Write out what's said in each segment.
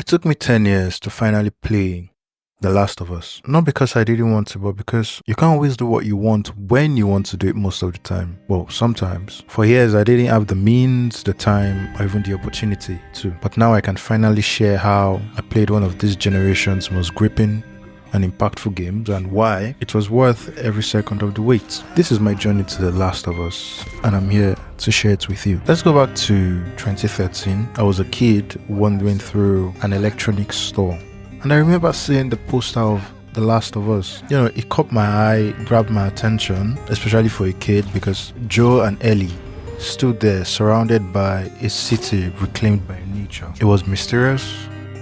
took me 10 years to finally play The Last of Us. Not because I didn't want to, but because you can't always do what you want when you want to do it most of the time. Well, sometimes. For years, I didn't have the means, the time, or even the opportunity to. But now I can finally share how I played one of this generation's most gripping and impactful games and why it was worth every second of the wait. This is my journey to The Last of Us, and I'm here to share it with you. Let's go back to 2013. I was a kid wandering through an electronics store, and I remember seeing the poster of The Last of Us. You know, it caught my eye, grabbed my attention, especially for a kid, because Joel and Ellie stood there surrounded by a city reclaimed by nature. It was mysterious,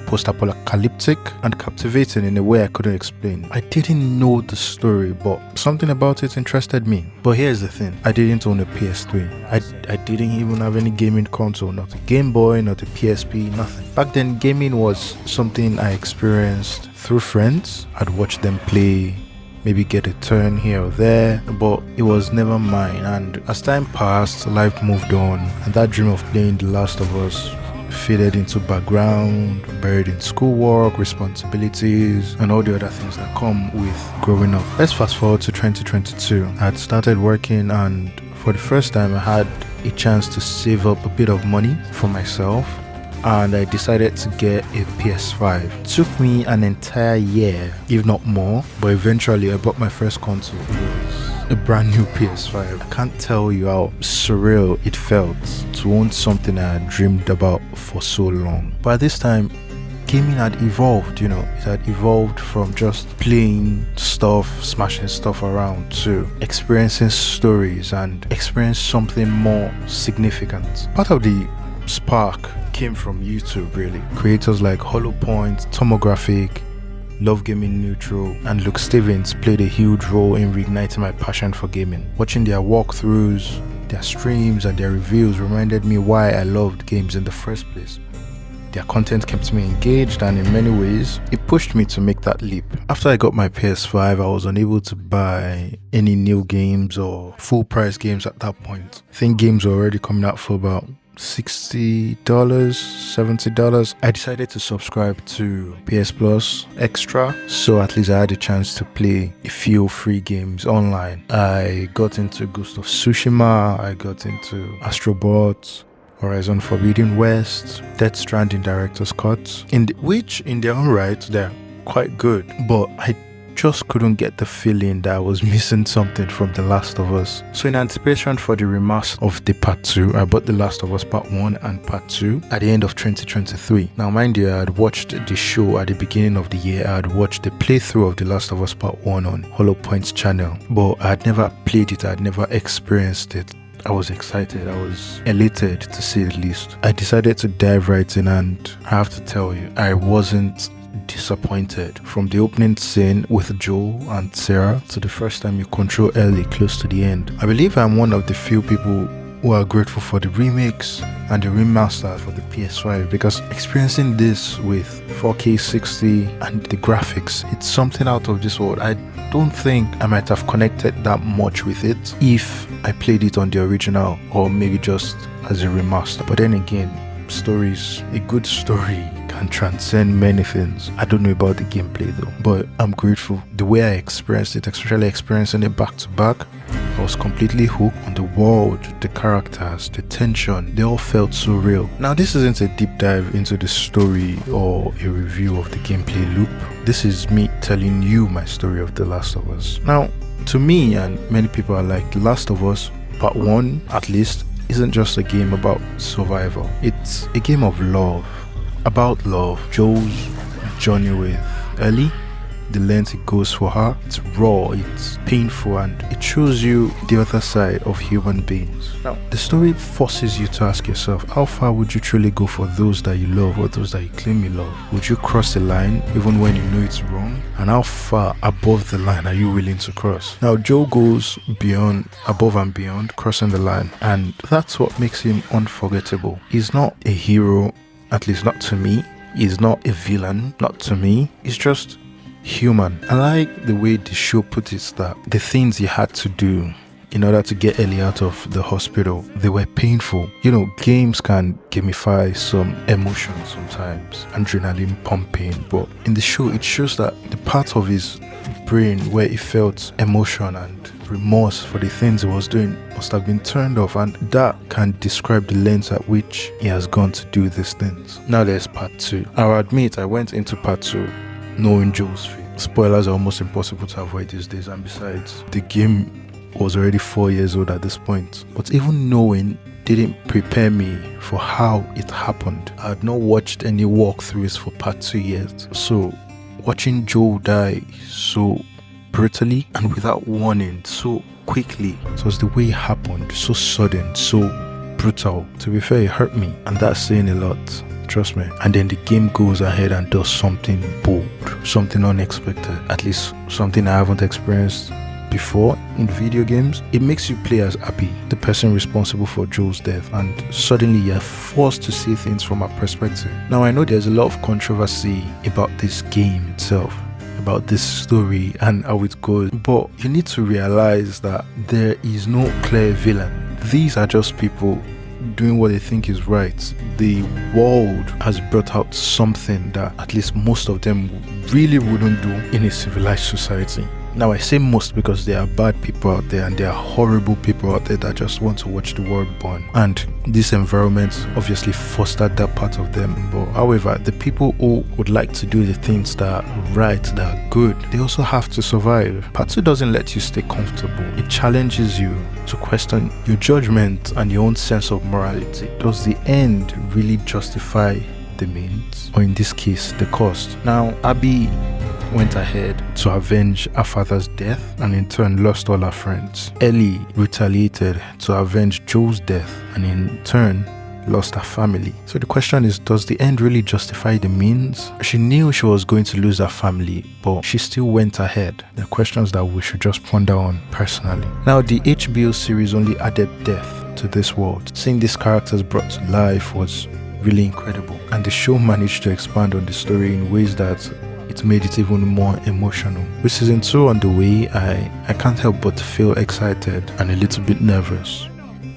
post-apocalyptic, and captivating in a way I couldn't explain. I didn't know the story, but something about it interested me. But here's the thing, I didn't own a PS3. I didn't even have any gaming console, not a Game Boy, not a PSP, nothing. Back then, gaming was something I experienced through friends. I'd watch them play, maybe get a turn here or there, but it was never mine. And as time passed, life moved on, and that dream of playing The Last of Us faded into background, buried in schoolwork, responsibilities, and all the other things that come with growing up. Let's fast forward to 2022. I had started working, and for the first time I had a chance to save up a bit of money for myself, and I decided to get a PS5. It took me an entire year, if not more, but eventually I bought my first console. It was a brand new PS5. I can't tell you how surreal it felt to own something I had dreamed about for so long. By this time, gaming had evolved, it had evolved from just playing stuff, smashing stuff around, to experiencing stories and experience something more significant. Part of the spark came from YouTube, really. Creators like HoloPoint, Tomographic, Love Gaming Neutral, and Luke Stevens played a huge role in reigniting my passion for gaming. Watching their walkthroughs, their streams, and their reviews reminded me why I loved games in the first place. Their content kept me engaged, and in many ways, it pushed me to make that leap. After I got my PS5, I was unable to buy any new games or full price games at that point. I think games were already coming out for about $60, $70. I decided to subscribe to PS Plus Extra, so at least I had a chance to play a few free games online. I got into Ghost of Tsushima, I got into Astro Bot, Horizon Forbidden West, Death Stranding Director's Cut, which in their own right, they're quite good, but I just couldn't get the feeling that I was missing something from The Last of Us. So in anticipation for the remaster of the Part 2, I bought The Last of Us Part 1 and Part 2 at the end of 2023. Now mind you, I had watched the show at the beginning of the year. I had watched the playthrough of The Last of Us Part 1 on HoloPoint's channel, but I had never played it, I had never experienced it. I was excited, I was elated to say the least. I decided to dive right in, and I have to tell you, I wasn't disappointed. From the opening scene with Joel and Sarah to the first time you control Ellie close to the end. I believe I'm one of the few people who are grateful for the remakes and the remaster for the PS5, because experiencing this with 4K 60 and the graphics, it's something out of this world. I don't think I might have connected that much with it if I played it on the original, or maybe just as a remaster. But then again, stories, a good story can transcend many things. I don't know about the gameplay though, but I'm grateful. The way I experienced it, especially experiencing it back to back, I was completely hooked on the world, the characters, the tension. They all felt so real. Now this isn't a deep dive into the story or a review of the gameplay loop. This is me telling you my story of The Last of Us. Now, to me and many people are like, The Last of Us Part 1 at least isn't just a game about survival. It's a game of love. About love. Joel's journey with Ellie, the length it goes for her, it's raw, it's painful, and it shows you the other side of human beings. Now, the story forces you to ask yourself, how far would you truly go for those that you love or those that you claim you love? Would you cross the line even when you know it's wrong? And how far above the line are you willing to cross? Now, Joel goes above and beyond, crossing the line, and that's what makes him unforgettable. He's not a hero, at least not to me. He's not a villain, not to me. He's just human. I like the way the show put it, that the things he had to do in order to get Ellie out of the hospital. They were painful. You know, games can gamify some emotions sometimes, adrenaline pumping, but in the show it shows that the part of his brain where he felt emotion and remorse for the things he was doing must have been turned off, and that can describe the lengths at which he has gone to do these things. Now there's part 2. I'll admit I went into part 2 knowing Joel's fate. Spoilers are almost impossible to avoid these days, and besides, the game was already 4 years old at this point. But even knowing didn't prepare me for how it happened. I had not watched any walkthroughs for part 2 yet, so watching Joel die so brutally and without warning, so quickly, it was the way it happened, so sudden, so brutal. To be fair, it hurt me, and that's saying a lot, trust me. And then the game goes ahead and does something bold, something unexpected, at least something I haven't experienced before in video games. It makes you play as Abby, the person responsible for Joel's death, and suddenly you're forced to see things from her perspective. Now I know there's a lot of controversy about this game itself, about this story and how it goes, but you need to realize that there is no clear villain. These are just people doing what they think is right. The world has brought out something that at least most of them really wouldn't do in a civilized society. Now I say most because there are bad people out there and there are horrible people out there that just want to watch the world burn, and this environment obviously fostered that part of them. But however, the people who would like to do the things that are right, that are good, they also have to survive. Part 2 doesn't let you stay comfortable. It challenges you to question your judgment and your own sense of morality. Does the end really justify the means, or in this case, the cost? Now Abby went ahead to avenge her father's death and in turn lost all her friends. Ellie retaliated to avenge Joel's death and in turn lost her family. So the question is, does the end really justify the means? She knew she was going to lose her family, but she still went ahead. The questions that we should just ponder on personally. Now the HBO series only added depth to this world. Seeing these characters brought to life was really incredible, and the show managed to expand on the story in ways that it made it even more emotional. With season 2 on the way, I can't help but feel excited and a little bit nervous.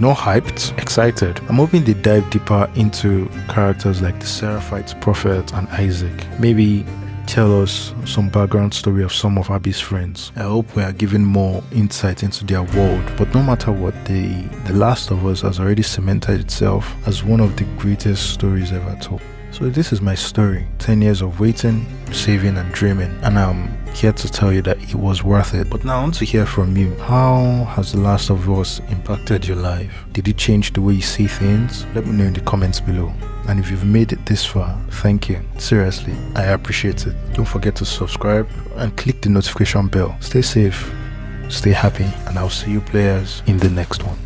Not hyped, excited. I'm hoping they dive deeper into characters like the Seraphite Prophet and Isaac. Maybe tell us some background story of some of Abby's friends. I hope we are giving more insight into their world. But no matter what, The Last of Us has already cemented itself as one of the greatest stories ever told. So this is my story. 10 years of waiting, saving and dreaming, and I'm here to tell you that it was worth it. But now I want to hear from you. How has The Last of Us impacted your life? Did it change the way you see things? Let me know in the comments below. And if you've made it this far, thank you. Seriously, I appreciate it. Don't forget to subscribe and click the notification bell. Stay safe, stay happy, and I'll see you players in the next one.